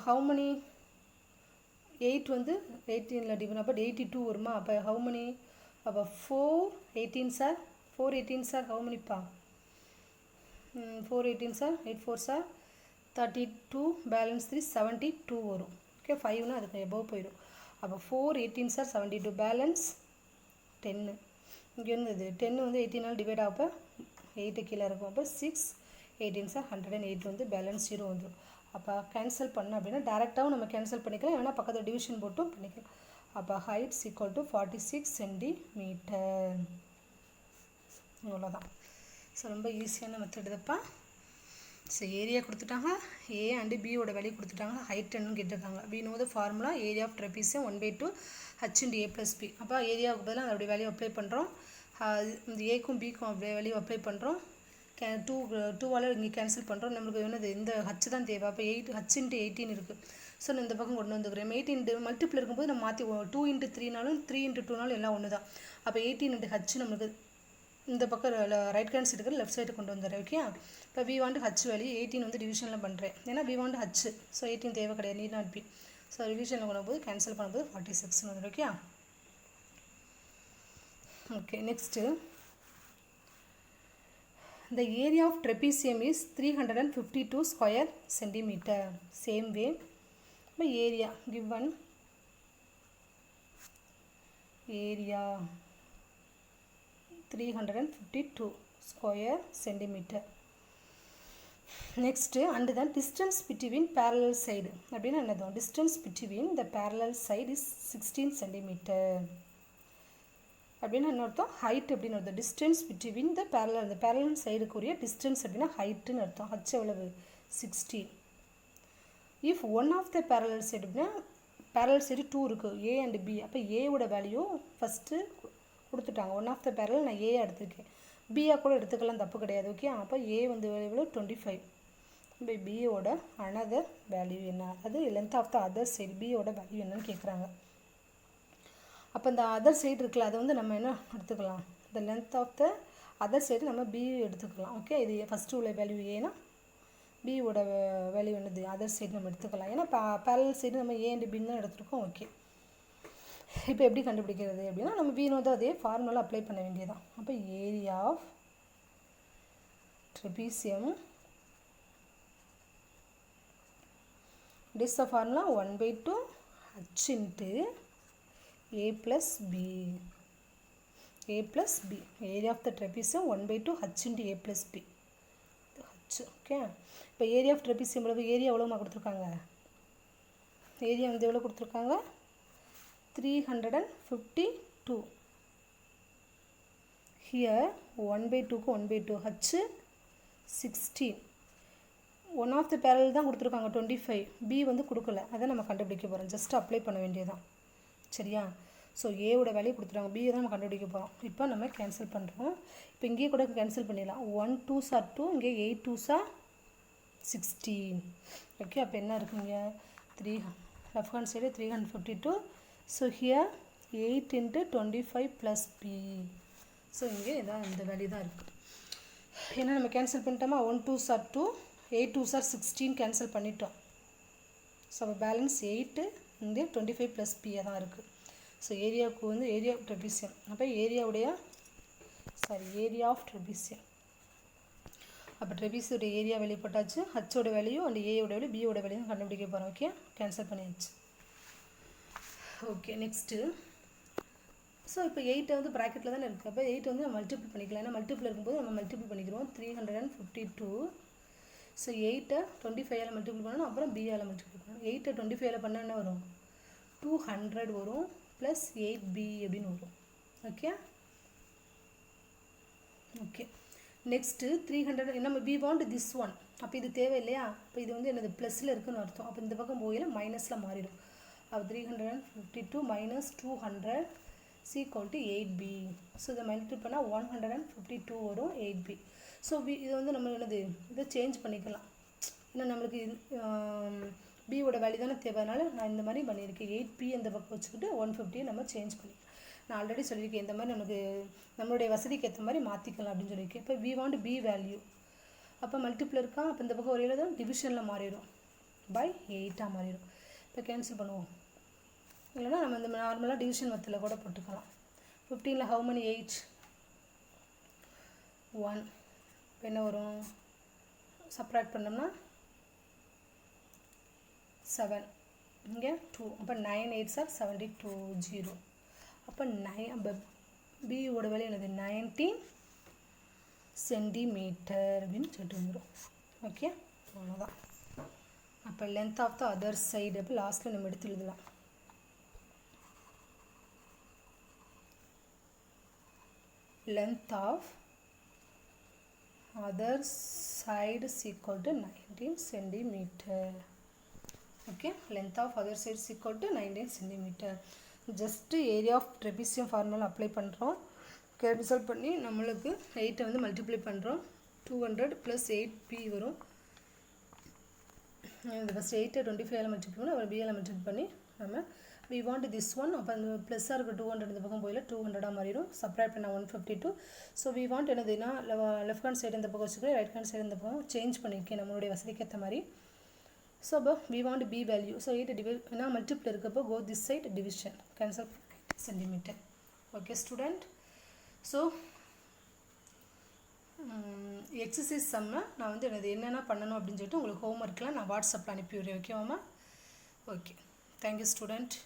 ஹவு many 8 வந்து 18ல் டிவிஷன், அப்போ 82 வருமா? அப்போ ஹவு many, அப்போ 4 18s are 4 18s are how many பா? 4 18s are 8 4s are 32, balance 3 72 வரும். ஓகே, 5னா அதுக்கு எபோவ் போயிடும். அப்போ 4 18s are 72, பேலன்ஸ் 10. இங்கே இருந்தது 10 வந்து 18ஆல் டிவைட் ஆகப்போ 8 கீழே இருக்கும். அப்போ 6 18s are 108 வந்து பேலன்ஸ் 0 வந்துடும். அப்போ கேன்சல் பண்ண அப்படின்னா டேரெக்டாகவும் நம்ம கேன்சல் பண்ணிக்கலாம், இல்லைனா பக்கத்தில் டிவிஷன் போட்டும் பண்ணிக்கலாம். அப்போ ஹைட் ஈக்குவல் டு 46 சென்டிமீட்டர். இவ்வளோதான். ஸோ ரொம்ப ஈஸியான மெத்தட் இதுப்பா. ஸோ ஏரியா கொடுத்துட்டாங்க, ஏ அண்டு பியோட வேல்யூ கொடுத்துட்டாங்க, ஹைட் என்னன்னு கேட்டிருக்காங்க. we know the formula area of trapezium 1/2 h into a plus b. அப்போ ஏரியாவுக்கு பதிலாக அதோடைய வேல்யூ அப்ளை பண்ணுறோம். இந்த ஏக்கும் பிக்கும் அப்படியே வேல்யூ அப்ளை பண்ணுறோம். 2ஆல் இங்கே கேன்சல் பண்ணுறோம். நம்மளுக்கு என்னது இந்த ஹச் தான் தேவை. அப்போ 8 h into 18 இருக்குது. ஸோ நான் இந்த பக்கம் கொண்டு வந்துக்கிறேன். 18 மல்டிப்பிள் இருக்கும்போது நம்ம மாற்றி 2 into 3னாலும் 3 into 2னாலும் எல்லாம் ஒன்று தான். அப்போ 18 into h நம்மளுக்கு இந்த பக்கம் ரைட் ஹேண்ட் சைடு இருக்கிற லெஃப்ட் சைடு கொண்டு வந்துடுறேன். ஓகே, இப்போ we want h வேல்யூ 18 வந்து டிவிஷனில் பண்ணுறேன். ஏன்னா we want h, ஸோ 18 தேவை கிடையாது, need not be. ஸோ டிவிஷனில் கொண்டு போது கேன்சல் பண்ணும்போது 46 வந்துடும். Okay okay next the area of trapezium is 352 square centimeter. Same way, by area given area 352 square centimeter. Next, and the distance between parallel side. அப்படினா என்னது? Distance between the parallel side is 16 centimeter. அப்படின்னா என்ன அர்த்தம்? Height அப்படின்னு அர்த்தம். Distance between the parallel, அந்த parallel சைடுக்குரிய distance அப்படின்னா ஹைட்டுன்னு அர்த்தம். ஹச் எவ்வளவு? 16. If one of the parallel side அப்படின்னா பேரலல் சைடு 2 இருக்குது, ஏ அண்ட் பி. அப்போ ஏவோட வேல்யூ ஃபஸ்ட்டு கொடுத்துட்டாங்க. ஒன் ஆஃப் த பேரலல் நான் ஏ எடுத்துருக்கேன், பியாக கூட எடுத்துக்கலாம், தப்பு கிடையாது. ஓகே, அப்போ ஏ வந்து எவ்வளோ 25. இப்போ பியோட அனதர் வேல்யூ என்ன? அது length of the other side, பியோட வேல்யூ என்னன்னு கேட்குறாங்க. அப்போ இந்த அதர் சைடு இருக்குல்ல, அதை வந்து நம்ம என்ன எடுத்துக்கலாம்? இந்த length of the other side நம்ம பி எடுத்துக்கலாம். ஓகே, இது ஃபஸ்ட்டு உள்ள வேல்யூ ஏன்னா பியோட வேல்யூ என்னது? அதர் சைடு நம்ம எடுத்துக்கலாம். ஏன்னா பேரலல் சைடு நம்ம ஏ அண்ட் பின்னு தான் எடுத்துருக்கோம். ஓகே, இப்போ எப்படி கண்டுபிடிக்கிறது அப்படின்னா நம்ம பினோ தான் அதே ஃபார்முலா அப்ளை பண்ண வேண்டியதான். அப்போ area of trapezium It is the formula 1/2 h into a plus b. A plus b. Area of the trapezium 1/2 h into a plus b. h. Okay. இப்போ ஏரியா ஆஃப் ட்ரெபிசியம் எவ்வளவு? Area எவ்வளோமா கொடுத்துருக்காங்க? Area வந்து எவ்வளோ கொடுத்துருக்காங்க? 352. Here 1/2க்கு 1/2 h 16. One of the parallel தான் கொடுத்துருக்காங்க 25. b வந்து கொடுக்கல, அதை நம்ம கண்டுபிடிக்க போகிறோம். ஜஸ்ட் அப்ளை பண்ண வேண்டியதான். சரியா? ஸோ ஏவோட வேல்யூ கொடுத்துருவாங்க, b தான் நம்ம கண்டுபிடிக்க போகிறோம். இப்போ நம்ம கேன்சல் பண்ணுறோம். இப்போ இங்கேயே கூட கேன்சல் பண்ணிடலாம். 1 2s are 2, இங்கே 8 2s are 16. ஓகே, அப்போ என்ன இருக்குங்க? 3 left hand side 352. So here 8 into 25 plus b. So இங்கே இதான் இந்த வேல்யூ தான் இருக்குது. ஏன்னா நம்ம கேன்சல் பண்ணிட்டோமா? 1 2s are 2, 8 2s are 16 cancel பண்ணிட்டோம். ஸோ அப்போ பேலன்ஸ் 8 இங்கே 25 ப்ளஸ் b தான் இருக்குது. ஸோ ஏரியாவுக்கு வந்து ஏரியா ஆஃப் ட்ரெபிசியம். அப்போ ஏரியாவுடைய ஏரியா ஆஃப் ட்ரெபிசியம். அப்போ ட்ரெபிசியோட ஏரியா வேல்யூ போட்டாச்சு. ஹச்சோட வேல்யூ அண்ட் ஏயோட வேல்யூ பியோட வேல்யூ கண்டுபிடிக்க போகிறோம். ஓகே, கேன்சல் பண்ணியாச்சு. Okay, next. ஸோ இப்போ 8 வந்து ப்ராக்கெட்டில் தானே இருக்குது. அப்போ 8 வந்து நம்ம மல்டிபிள் பண்ணிக்கலாம். ஏன்னா மல்டிபிள் இருக்கும்போது நம்ம மல்டிபிள் பண்ணிக்கிறோம். 352. ஸோ 8 25 மல்டிபிள் பண்ணணும், அப்புறம் பியால் மல்டிபிள் பண்ணணும். 8 25 பண்ணால் என்ன வரும்? 200 வரும் ப்ளஸ் 8b அப்படின்னு வரும். Okay okay next 300. நம்ம we want this one. அப்போ இது தேவை இல்லையா? அப்போ இது வந்து என்னது? ப்ளஸில் இருக்குன்னு அர்த்தம். அப்போ இந்த பக்கம் போயில மைனஸில் மாறிடும். அப்போ 352 மைனஸ் 200 = 8b. ஸோ இதை மல்டிபிள் பண்ணால் 152 வரும் 8b. ஸோ இது வந்து நம்ம என்னது? இதை சேஞ்ச் பண்ணிக்கலாம். ஏன்னா நம்மளுக்கு பியோட வேல்யூ தானே தேவைனால நான் இந்த மாதிரி பண்ணியிருக்கேன். 8b அந்த பக்கம் வச்சுக்கிட்டு 150 நம்ம சேஞ்ச் பண்ணிக்கலாம். நான் ஆல்ரெடி சொல்லியிருக்கேன், இந்த மாதிரி நமக்கு நம்மளுடைய வசதிக்கு ஏற்ற மாதிரி மாற்றிக்கலாம் அப்படின்னு சொல்லியிருக்கேன். இப்போ we want b வேல்யூ. அப்போ மல்டிபிள் இருக்கா? அப்போ இந்த பக்கம் ஒரே தான் டிவிஷனில் மாறிடும், பை 8ஆக மாறிடும். இப்போ கேன்சல் பண்ணுவோம். இல்லைனா நம்ம இந்த நார்மலாக டிவிஷன் மெத்தடில் கூட போட்டுக்கலாம். 15ல் how many 8? 1. இப்போ என்ன வரும்? சப்ராக்ட் பண்ணோம்னா 7, இங்கே 2. அப்போ 9 8s are 72 0. அப்போ பியோட வேல்யூ என்னது? 19 சென்டிமீட்டர் அப்படின்னு சொல்லிட்டு வந்துடும். ஓகே, அவ்வளோதான். அப்போ length of the other side அப்போ லாஸ்ட்டில் நம்ம எடுத்து எழுதலாம். length of other side is equal to 19 centimeter. Okay, length of other side is equal to 19 centimeter. Just area of trapezium formula apply பண்ணுறோம். cancel பண்ணி நம்மளுக்கு 8 வந்து மல்டிப்ளை பண்ணுறோம். 200 plus 8b வரும். இந்த ஃபஸ்ட் 8 25 மல்டிப்ளை பண்ணி அப்புறம் b மல்டிப்ளை பண்ணி நம்ம we want this one. அப்போ அந்த ப்ளஸ்ஸாக இருக்க 200 இந்த பக்கம் போயில 200 மாறிடும். சப்ராக்ட் பண்ண 152. ஸோ we want என்னதுன்னா லெஃப்ட் ஹேண்ட் சைடு இந்த பக்கம் வச்சுக்கிறேன், ரைட் ஹேண்ட் சைடு இந்த பக்கம் சேஞ்ச் பண்ணியிருக்கேன் நம்மளுடைய வசதிக்கு ஏற்ற மாதிரி. ஸோ அப்போ we want b வேல்யூ. ஸோ 8 ஏன்னா மல்டிப்ளை இருக்கப்போ go this side division cancel centimetre. Okay student. So exercise சம்மை நான் வந்து என்னென்ன பண்ணணும் அப்படின்னு சொல்லிட்டு உங்களுக்கு ஹோம்ஒர்க்லாம் நான் வாட்ஸ்அப்பில் அனுப்பி விடுறேன். ஓகேவாம்மா? Okay, thank you student.